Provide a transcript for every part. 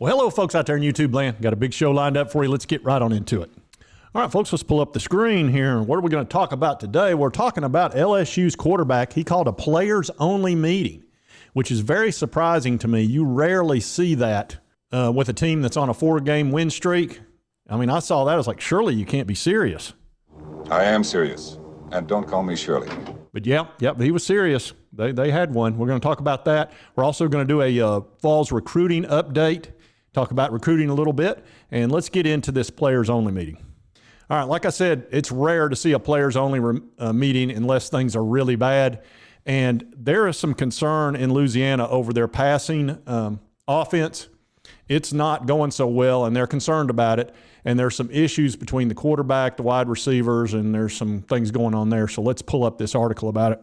Well, hello, folks out there in YouTube land. Got a big show lined up for you. Let's get right on into it. All right, folks, let's pull up the screen here. What are we going to talk about today? We're talking about LSU's quarterback. He called a players-only meeting, which is very surprising to me. You rarely see that with a team that's on a 4-game win streak. I mean, I saw that. I was like, surely you can't be serious. I am serious, and don't call me Shirley. But yep, he was serious. They had one. We're going to talk about that. We're also going to do a Vols recruiting update, talk about recruiting a little bit, and let's get into this players-only meeting. All right, like I said, it's rare to see a players-only meeting unless things are really bad, and there is some concern in Louisiana over their passing offense. It's not going so well, and they're concerned about it, and there's some issues between the quarterback, the wide receivers, and there's some things going on there, so let's pull up this article about it.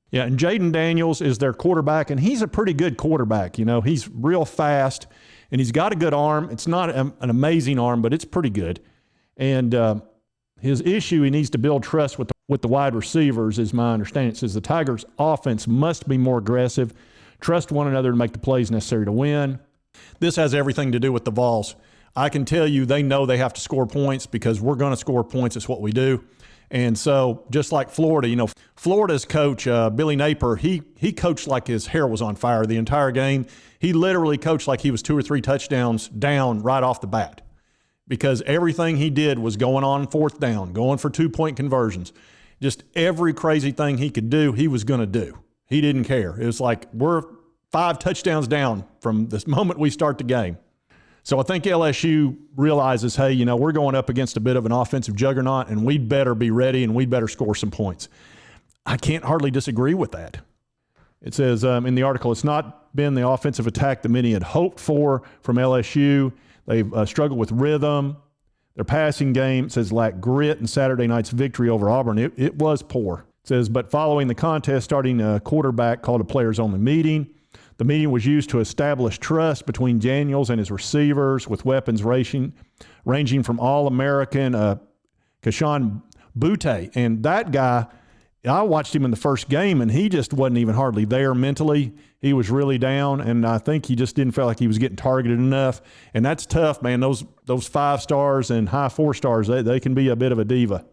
Yeah, and Jaden Daniels is their quarterback, and he's a pretty good quarterback. You know, he's real fast, and he's got a good arm. It's not an amazing arm, but it's pretty good. And his issue, he needs to build trust with the wide receivers, is my understanding. It says the Tigers' offense must be more aggressive, trust one another to make the plays necessary to win. This has everything to do with the Vols. I can tell you they know they have to score points because we're going to score points. It's what we do. And so just like Florida, you know, Florida's coach, Billy Napier, he coached like his hair was on fire the entire game. He literally coached like he was 2 or 3 touchdowns down right off the bat because everything he did was going on 4th down, going for 2-point conversions. Just every crazy thing he could do, he was going to do. He didn't care. It was like we're 5 touchdowns down from this moment we start the game. So I think LSU realizes, hey, you know, we're going up against a bit of an offensive juggernaut, and we'd better be ready, and we'd better score some points. I can't hardly disagree with that. It says in the article, it's not been the offensive attack that many had hoped for from LSU. They've struggled with rhythm. Their passing game, says, lacked grit in Saturday night's victory over Auburn. It was poor. It says, but following the contest, starting a quarterback called a players-only meeting. The meeting was used to establish trust between Daniels and his receivers with weapons ranging from All-American Kashawn Butte. And that guy, I watched him in the first game, and he just wasn't even hardly there mentally. He was really down, and I think he just didn't feel like he was getting targeted enough. And that's tough, man. Those 5 stars and high 4 stars, they can be a bit of a diva.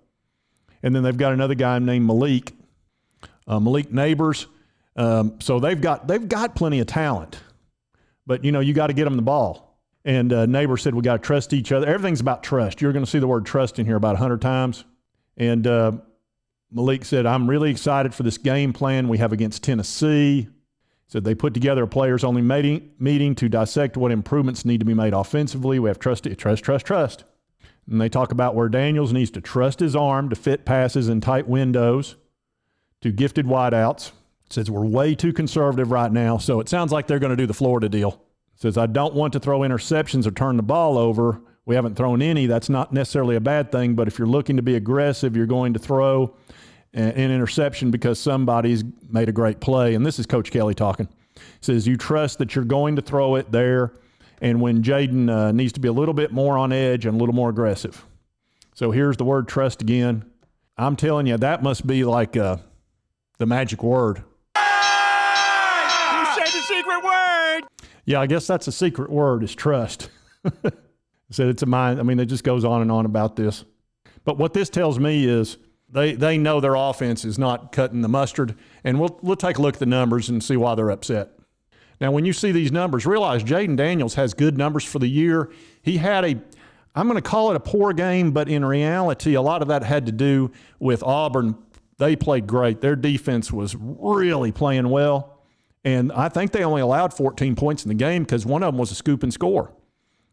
And then they've got another guy named Malik Neighbors. So they've got plenty of talent, but you know, you got to get them the ball. And Neighbor said, we got to trust each other. Everything's about trust. You're going to see the word trust in here about 100 times. And Malik said, I'm really excited for this game plan we have against Tennessee. Said they put together a players-only meeting to dissect what improvements need to be made offensively. We have trust. And they talk about where Daniels needs to trust his arm to fit passes in tight windows to gifted wideouts. Says we're way too conservative right now, so it sounds like they're going to do the Florida deal. Says I don't want to throw interceptions or turn the ball over. We haven't thrown any. That's not necessarily a bad thing, but if you're looking to be aggressive, you're going to throw an interception because somebody's made a great play. And this is Coach Kelly talking. Says you trust that you're going to throw it there, and when Jaden needs to be a little bit more on edge and a little more aggressive. So here's the word trust again. I'm telling you, that must be like the magic word. Secret word. Yeah, I guess that's a secret word is trust. Said it's a mind. I mean, it just goes on and on about this. But what this tells me is they know their offense is not cutting the mustard, and we'll take a look at the numbers and see why they're upset. Now, when you see these numbers, realize Jaden Daniels has good numbers for the year. He had I'm going to call it a poor game, but in reality, a lot of that had to do with Auburn. They played great. Their defense was really playing well. And I think they only allowed 14 points in the game because one of them was a scoop and score.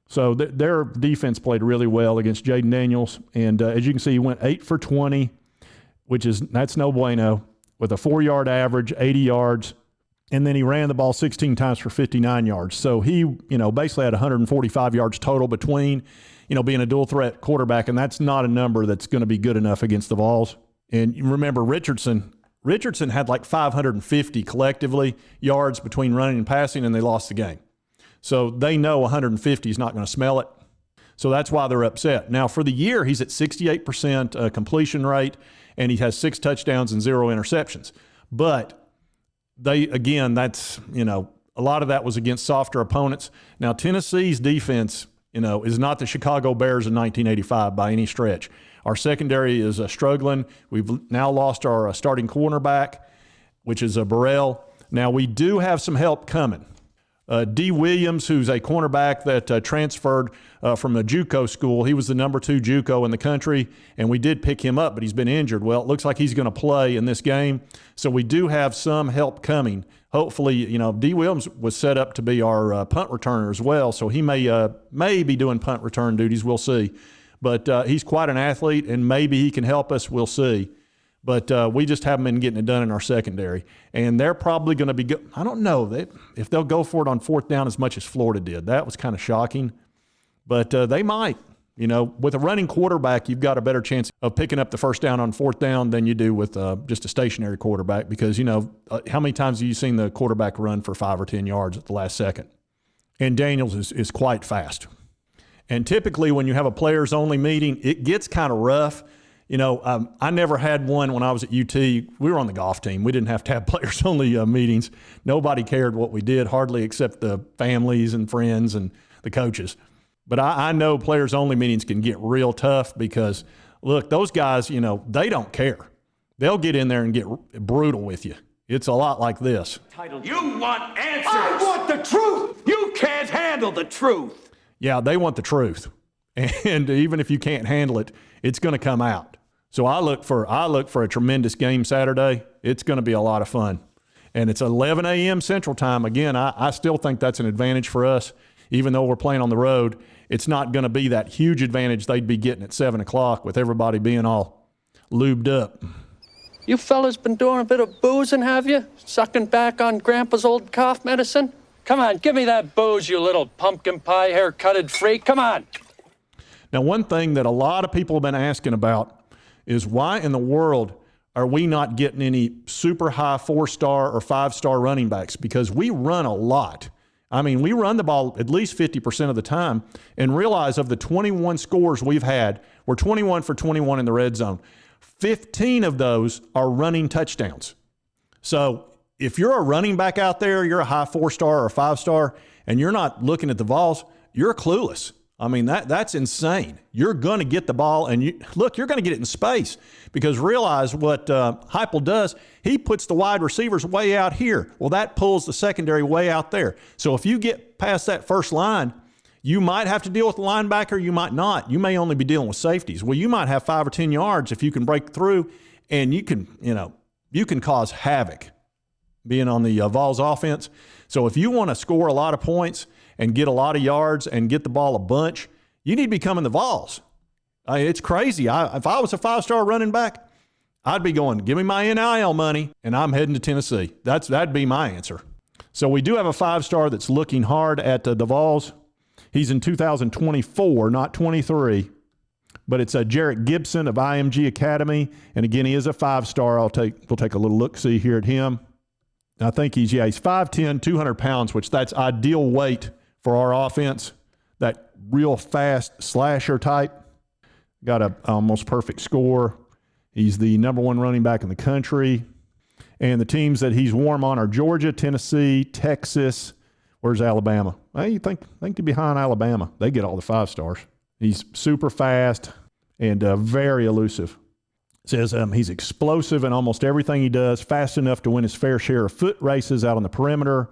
So their defense played really well against Jaden Daniels. And as you can see, he went 8 for 20, that's no bueno, with a 4-yard average, 80 yards. And then he ran the ball 16 times for 59 yards. So he, you know, basically had 145 yards total between, you know, being a dual threat quarterback. And that's not a number that's going to be good enough against the Vols. And you remember Richardson had like 550 collectively yards between running and passing, and they lost the game. So they know 150 is not going to smell it. So that's why they're upset. Now, for the year, he's at 68% completion rate, and he has 6 touchdowns and 0 interceptions. But they, again, that's, you know, a lot of that was against softer opponents. Now, Tennessee's defense, is not the Chicago Bears in 1985 by any stretch. Our secondary is struggling. We've now lost our starting cornerback, which is Burrell. Now, we do have some help coming. D. Williams, who's a cornerback that transferred from a JUCO school. He was the number 2 JUCO in the country, and we did pick him up, but he's been injured. Well, it looks like he's going to play in this game, so we do have some help coming. Hopefully, D. Williams was set up to be our punt returner as well, so he may be doing punt return duties. We'll see. But he's quite an athlete, and maybe he can help us. We'll see. But we just haven't been getting it done in our secondary. And they're probably going to be – I don't know if they'll go for it on 4th down as much as Florida did. That was kind of shocking. But they might. With a running quarterback, you've got a better chance of picking up the first down on 4th down than you do with just a stationary quarterback because, how many times have you seen the quarterback run for 5 or 10 yards at the last second? And Daniels is quite fast. And typically when you have a players-only meeting, it gets kind of rough. I never had one when I was at UT. We were on the golf team. We didn't have to have players-only meetings. Nobody cared what we did, hardly except the families and friends and the coaches. But I know players-only meetings can get real tough because, look, those guys, they don't care. They'll get in there and get brutal with you. It's a lot like this. You want answers. I want the truth. You can't handle the truth. Yeah, they want the truth. And even if you can't handle it, it's going to come out. So I look for a tremendous game Saturday. It's going to be a lot of fun. And it's 11 a.m. Central Time. Again, I still think that's an advantage for us. Even though we're playing on the road, it's not going to be that huge advantage they'd be getting at 7 o'clock with everybody being all lubed up. You fellas been doing a bit of boozing, have you? Sucking back on Grandpa's old cough medicine? Come on, give me that booze, you little pumpkin pie haircutted freak. Come on. Now, one thing that a lot of people have been asking about is why in the world are we not getting any super high 4-star or 5-star running backs? Because we run a lot. I mean, we run the ball at least 50% of the time, and realize of the 21 scores we've had, we're 21 for 21 in the red zone. 15 of those are running touchdowns. So if you're a running back out there, you're a high 4-star or a 5-star, and you're not looking at the Vols, you're clueless. I mean, that's insane. You're going to get the ball, and you're going to get it in space because realize what Heupel does. He puts the wide receivers way out here. Well, that pulls the secondary way out there. So if you get past that first line, you might have to deal with the linebacker. You might not. You may only be dealing with safeties. Well, you might have 5 or 10 yards if you can break through, and you can cause havoc being on the Vols offense. So if you want to score a lot of points and get a lot of yards and get the ball a bunch, you need to be coming the Vols. It's crazy. If I was a 5-star running back, I'd be going, give me my NIL money, and I'm heading to Tennessee. That'd be my answer. So we do have a 5-star that's looking hard at the Vols. He's in 2024, not 23. But it's Jarrett Gibson of IMG Academy. And again, he is a 5-star. We'll take a little look-see here at him. I think he's 5'10", 200 pounds, which that's ideal weight for our offense. That real fast slasher type. Got a almost perfect score. He's the number 1 running back in the country. And the teams that he's warm on are Georgia, Tennessee, Texas. Where's Alabama? Well, you think to behind Alabama. They get all the 5-stars. He's super fast and very elusive. It says he's explosive in almost everything he does, fast enough to win his fair share of foot races out on the perimeter,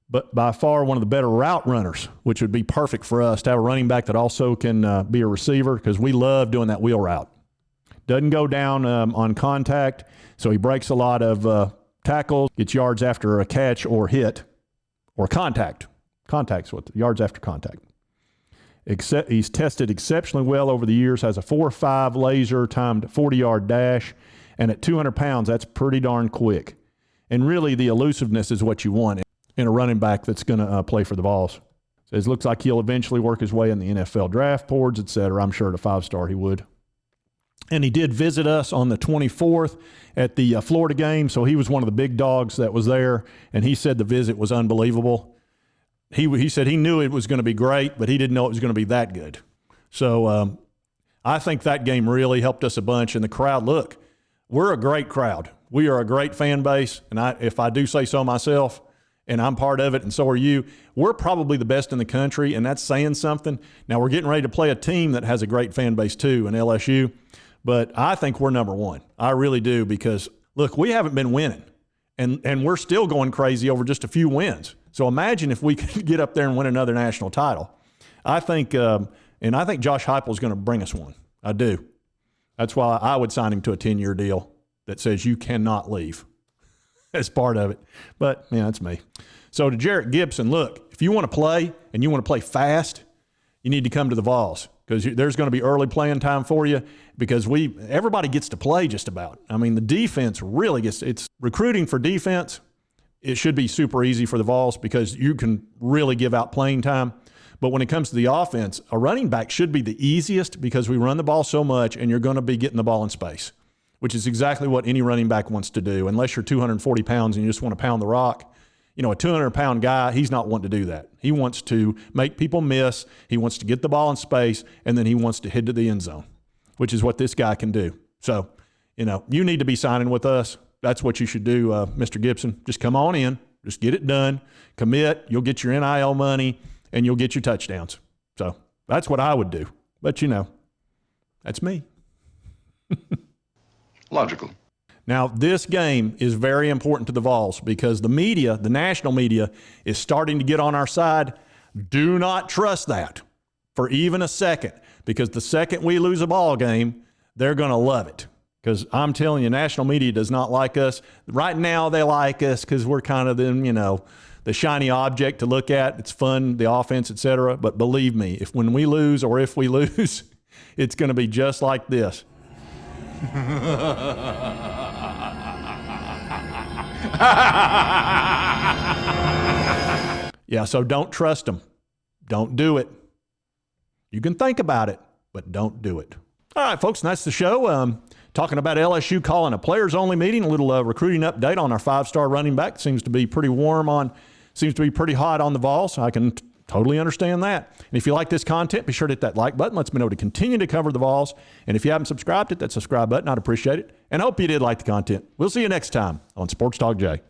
but by far one of the better route runners, which would be perfect for us to have a running back that also can be a receiver because we love doing that wheel route. Doesn't go down on contact, so he breaks a lot of tackles, gets yards after a catch or hit or contact. Contact's what yards after contact. He's tested exceptionally well over the years, has a 4.5 laser timed 40-yard dash, and at 200 pounds, that's pretty darn quick. And really, the elusiveness is what you want in a running back that's going to play for the Vols. So it looks like he'll eventually work his way in the NFL draft boards, et cetera. I'm sure at a 5-star he would. And he did visit us on the 24th at the Florida game, so he was one of the big dogs that was there, and he said the visit was unbelievable. He said he knew it was going to be great, but he didn't know it was going to be that good. So I think that game really helped us a bunch. And the crowd, look, we're a great crowd. We are a great fan base, and if I do say so myself, and I'm part of it, and so are you. We're probably the best in the country, and that's saying something. Now, we're getting ready to play a team that has a great fan base too in LSU, but I think we're number one. I really do, because, look, we haven't been winning, and we're still going crazy over just a few wins. So imagine if we could get up there and win another national title. I think, and I think Josh Heupel is going to bring us one. I do. That's why I would sign him to a 10-year deal that says you cannot leave as part of it. But, yeah, that's me. So to Jarrett Gibson, look, if you want to play and you want to play fast, you need to come to the Vols, because there's going to be early playing time for you, because everybody gets to play just about. I mean, the defense really it's recruiting for defense. It should be super easy for the Vols because you can really give out playing time. But when it comes to the offense, a running back should be the easiest, because we run the ball so much and you're going to be getting the ball in space, which is exactly what any running back wants to do, unless you're 240 pounds and you just want to pound the rock. You know, a 200-pound guy, he's not wanting to do that. He wants to make people miss. He wants to get the ball in space, and then he wants to head to the end zone, which is what this guy can do. So, you know, you need to be signing with us. That's what you should do, Mr. Gibson. Just come on in. Just get it done. Commit. You'll get your NIL money, and you'll get your touchdowns. So that's what I would do. But, you know, that's me. Logical. Now, this game is very important to the Vols, because the media, the national media, is starting to get on our side. Do not trust that for even a second, because the second we lose a ball game, they're going to love it. Because I'm telling you, national media does not like us. Right now, they like us because we're kind of the shiny object to look at. It's fun, the offense, etc. But believe me, when we lose, it's going to be just like this. Yeah, so don't trust them. Don't do it. You can think about it, but don't do it. All right, folks, and that's the show. Talking about LSU calling a players-only meeting, a little recruiting update on our 5-star running back. Seems to be pretty hot on the Vols. I can totally understand that. And if you like this content, be sure to hit that like button. Lets me know to continue to cover the Vols. And if you haven't subscribed, hit that subscribe button. I'd appreciate it. And I hope you did like the content. We'll see you next time on Sports Talk Jay.